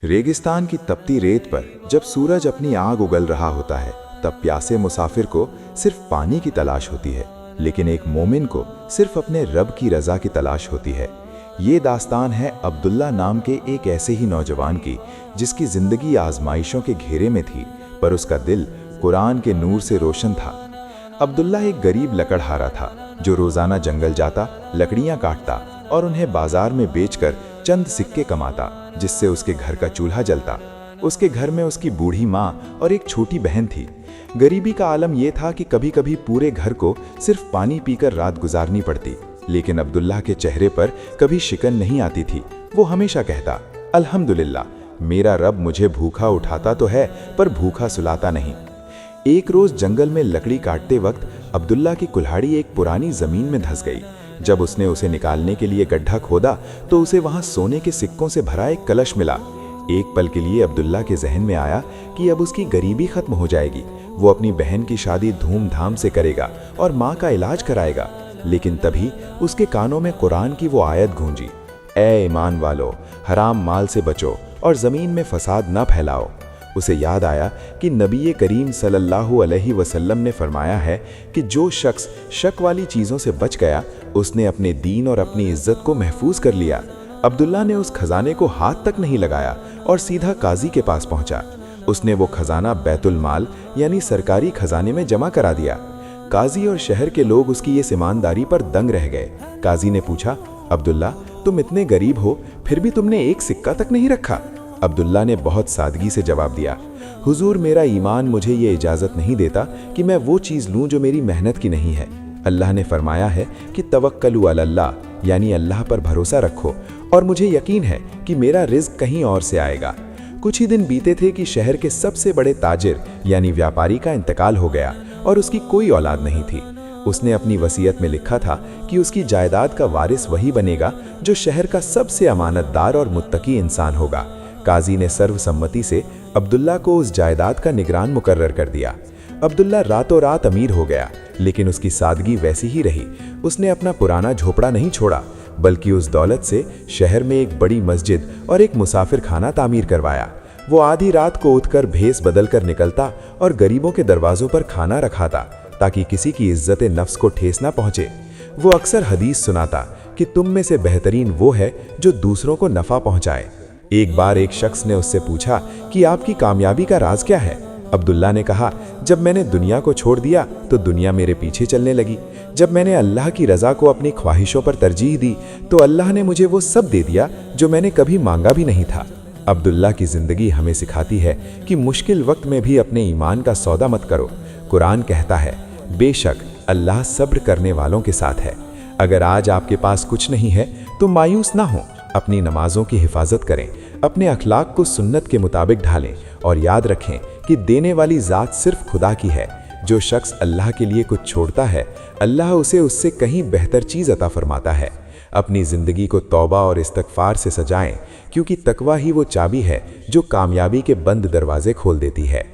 रेगिस्तान की तपती रेत पर जब सूरज अपनी आग उगल रहा होता है, तब प्यासे मुसाफिर को सिर्फ पानी की तलाश होती है, लेकिन एक मोमिन को सिर्फ अपने रब की रज़ा की तलाश होती है। ये दास्तान है अब्दुल्ला नाम के एक ऐसे ही नौजवान की, जिसकी ज़िंदगी आजमाइशों के घेरे में थी, पर उसका दिल कुरान के नूर से रोशन था। अब्दुल्ला एक गरीब लकड़हारा था, जो रोज़ाना जंगल जाता, लकड़ियाँ काटता और उन्हें बाजार में बेचकर चंद सिक्के कमाता, जिससे उसके घर का चूल्हा जलता। उसके घर में उसकी बूढ़ी माँ और एक छोटी बहन थी। गरीबी का आलम यह था कि कभी कभी पूरे घर को सिर्फ पानी पीकर रात गुजारनी पड़ती, लेकिन अब्दुल्ला के चेहरे पर कभी शिकन नहीं आती थी। वो हमेशा कहता, अल्हम्दुलिल्लाह, मेरा रब मुझे भूखा उठाता तो है, पर भूखा सुलाता नहीं। एक रोज जंगल में लकड़ी काटते वक्त अब्दुल्ला की कुल्हाड़ी एक पुरानी जमीन में धंस गई। जब उसने उसे निकालने के लिए गड्ढा खोदा तो उसे वहां सोने के सिक्कों से भरा एक कलश मिला। एक पल के लिए अब्दुल्ला के जहन में आया कि अब उसकी गरीबी खत्म हो जाएगी, वो अपनी बहन की शादी धूमधाम से करेगा और माँ का इलाज कराएगा। लेकिन तभी उसके कानों में कुरान की वो आयत गूंजी, ए ईमान वालो, हराम माल से बचो और ज़मीन में फसाद न फैलाओ। उसे याद आया कि नबी करीम सल्लल्लाहु अलैहि वसल्लम ने फरमाया है कि जो शख्स शक वाली चीज़ों से बच गया, उसने अपने दीन और अपनी इज्जत को महफूज कर लिया। अब्दुल्ला ने उस खजाने को हाथ तक नहीं लगाया और सीधा काजी के पास पहुंचा। उसने वो खजाना बैतुल माल यानी सरकारी खजाने में जमा करा दिया। काजी और शहर के लोग उसकी इस ईमानदारी पर दंग रह गए। काजी ने पूछा, अब्दुल्ला, तुम इतने गरीब हो, फिर भी तुमने एक सिक्का तक नहीं रखा? अब्दुल्ला ने बहुत सादगी से जवाब दिया, हुजूर, मेरा ईमान मुझे ये इजाज़त नहीं देता कि मैं वो चीज़ लूँ जो मेरी मेहनत की नहीं है। अल्लाह ने फरमाया है कि तवक्कलु अलल्लाह, यानी अल्लाह पर भरोसा रखो, और मुझे यकीन है कि मेरा रिज़्क कहीं और से आएगा। कुछ ही दिन बीते थे कि शहर के सबसे बड़े ताजिर यानी व्यापारी का इंतकाल हो गया और उसकी कोई औलाद नहीं थी। उसने अपनी वसीयत में लिखा था कि उसकी जायदाद का वारिस वही बनेगा जो शहर का सबसे अमानतदार और मुत्तकी इंसान होगा। काजी ने सर्वसम्मति से अब्दुल्ला को उस जायदाद का निगरान मुकर्रर कर दिया। अब्दुल्ला रातों रात अमीर हो गया, लेकिन उसकी सादगी वैसी ही रही। उसने अपना पुराना झोपड़ा नहीं छोड़ा, बल्कि उस दौलत से शहर में एक बड़ी मस्जिद और एक मुसाफिर खाना तामीर करवाया। वो आधी रात को उठकर भेस बदल कर निकलता और गरीबों के दरवाजों पर खाना रखाता, ताकि किसी की इज्जत नफ्स को ठेस ना पहुंचे। वो अक्सर हदीस सुनाता कि तुम में से बेहतरीन वो है जो दूसरों को नफ़ा पहुंचाए। एक बार एक शख्स ने उससे पूछा कि आपकी कामयाबी का राज क्या है? अब्दुल्ला ने कहा, जब मैंने दुनिया को छोड़ दिया तो दुनिया मेरे पीछे चलने लगी। जब मैंने अल्लाह की रज़ा को अपनी ख्वाहिशों पर तरजीह दी तो अल्लाह ने मुझे वो सब दे दिया जो मैंने कभी मांगा भी नहीं था। अब्दुल्ला की ज़िंदगी हमें सिखाती है कि मुश्किल वक्त में भी अपने ईमान का सौदा मत करो। कुरान कहता है, बेशक अल्लाह सब्र करने वालों के साथ है। अगर आज आपके पास कुछ नहीं है तो मायूस ना हो, अपनी नमाजों की हिफाजत करें, अपने अखलाक को सुन्नत के मुताबिक ढालें और याद रखें कि देने वाली ज़ात सिर्फ खुदा की है। जो शख्स अल्लाह के लिए कुछ छोड़ता है, अल्लाह उसे उससे कहीं बेहतर चीज़ अता फरमाता है। अपनी ज़िंदगी को तौबा और इस्तगफार से सजाएं, क्योंकि तकवा ही वो चाबी है जो कामयाबी के बंद दरवाजे खोल देती है।